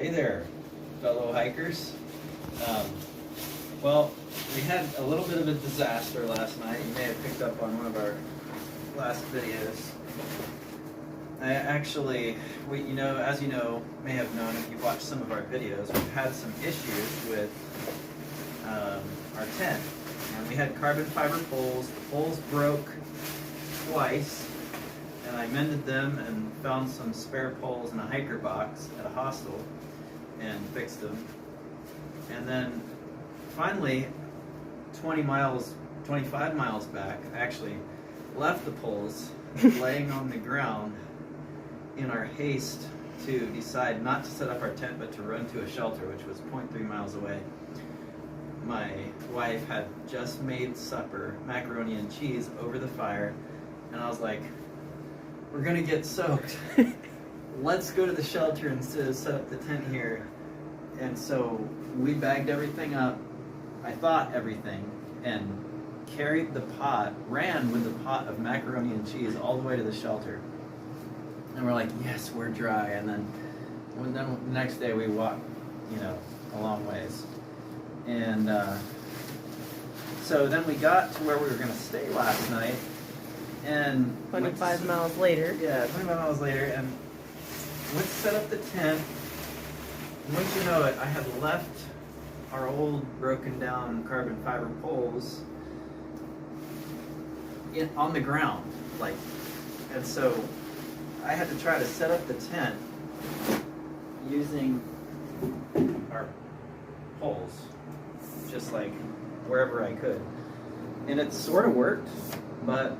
Hey there, fellow hikers. Well, we had a little bit of a disaster last night. You may have picked up on one of our last videos. I actually, as you know, may have known if you've watched some of our videos, we've had some issues with our tent. And we had carbon fiber poles. The poles broke twice, and I mended them and found some spare poles in a hiker box at a hostel and fixed them. And then finally, 25 miles back, I actually left the poles laying on the ground in our haste to decide not to set up our tent but to run to a shelter, which was 0.3 miles away. My wife had just made supper, macaroni and cheese, over the fire, and I was like, we're gonna get soaked. Let's go to the shelter instead of set up the tent here. And so we bagged everything up, I thought everything, and carried the pot, ran with the pot of macaroni and cheese all the way to the shelter. And we're like, yes, we're dry. And then the next day we walked, a long ways. And so then we got to where we were going to stay last night. And 25 miles later. Yeah, 25 miles later. And went to set up the tent. And once you know it, I had left our old broken down carbon fiber poles on the ground. And so I had to try to set up the tent using our poles, just like wherever I could. And it sort of worked, but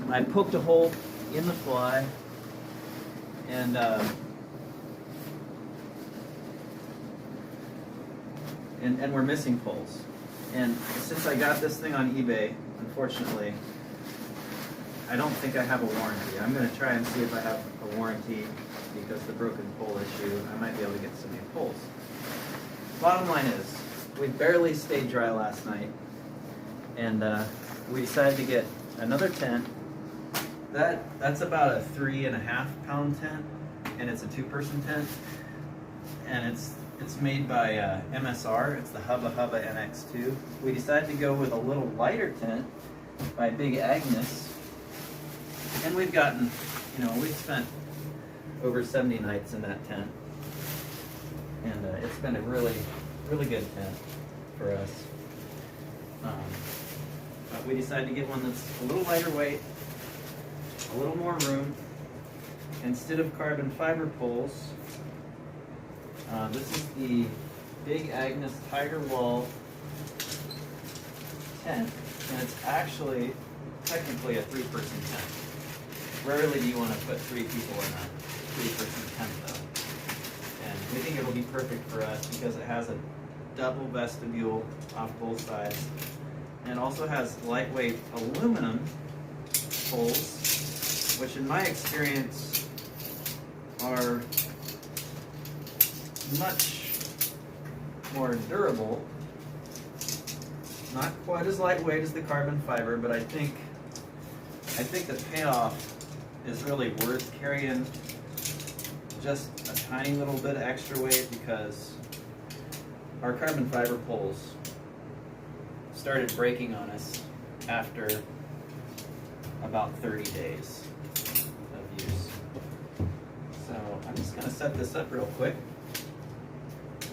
I poked a hole in the fly, and we're missing poles. And since I got this thing on eBay, unfortunately, I don't think I have a warranty. I'm going to try and see if I have a warranty, because the broken pole issue, I might be able to get some new poles. Bottom line is, we barely stayed dry last night, and we decided to get another tent. That's about a 3.5 pound tent, and it's a 2-person tent, and it's made by MSR. It's the Hubba Hubba NX2. We decided to go with a little lighter tent by Big Agnes. And we've gotten, we've spent over 70 nights in that tent. And it's been a really, really good tent for us. But we decided to get one that's a little lighter weight, a little more room. Instead of carbon fiber poles, this is the Big Agnes Tiger Wall tent, and it's actually technically a 3-person tent. Rarely do you want to put 3 people in a 3-person tent, though. And we think it'll be perfect for us because it has a double vestibule off both sides, and it also has lightweight aluminum poles, which in my experience are much more durable. Not quite as lightweight as the carbon fiber, but I think the payoff is really worth carrying just a tiny little bit of extra weight, because our carbon fiber poles started breaking on us after about 30 days of use. So I'm just going to set this up real quick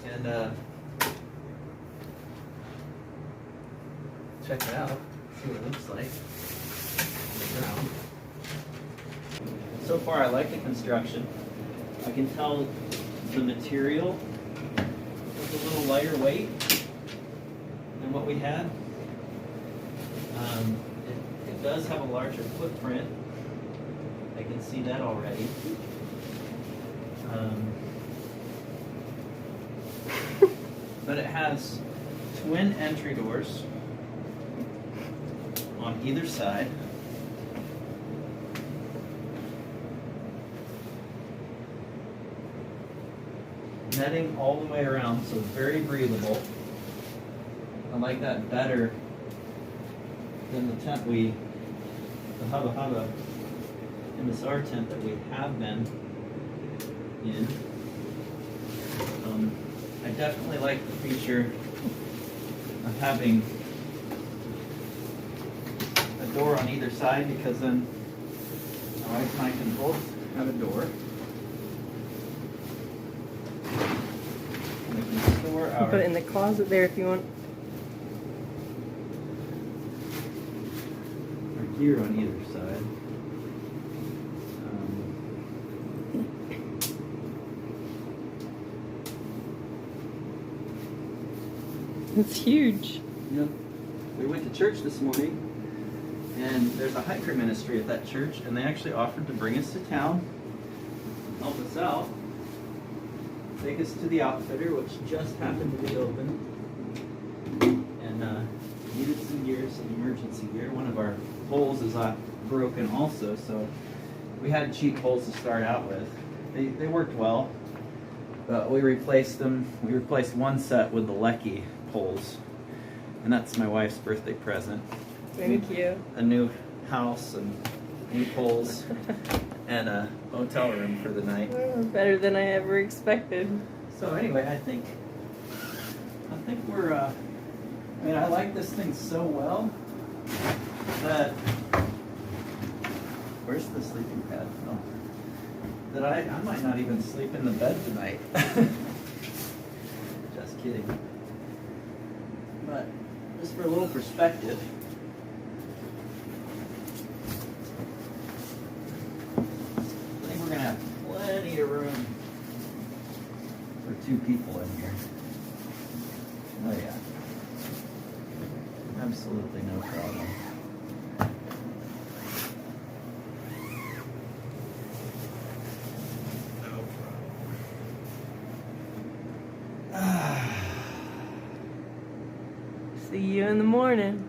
and check it out, see what it looks like on the ground. So far I like the construction. I can tell the material is a little lighter weight than what we had. It does have a larger footprint. I can see that already. But it has twin entry doors on either side. Netting all the way around, so very breathable. I like that better than the tent the Hubba Hubba MSR tent that we have been in. definitely like the feature of having a door on either side, because then my wife and I can both have a door. And we can store our... Put it in the closet there if you want. our gear on either side. It's huge. Yep. We went to church this morning, and there's a hiker ministry at that church, and they actually offered to bring us to town, help us out, take us to the outfitter, which just happened to be open, and needed some gear, some emergency gear. One of our poles is broken also, so we had cheap poles to start out with. They worked well, but we replaced them. We replaced one set with the Lecky poles, and that's my wife's birthday present. Thank you. A new house and new poles and a hotel room for the night. Better than I ever expected. So anyway, I think we're I mean, I like this thing so well that where's the sleeping pad? Oh. That I might not even sleep in the bed tonight. Just kidding. But just for a little perspective, I think we're gonna have plenty of room for 2 people in here. Oh yeah. Absolutely no problem. See you in the morning.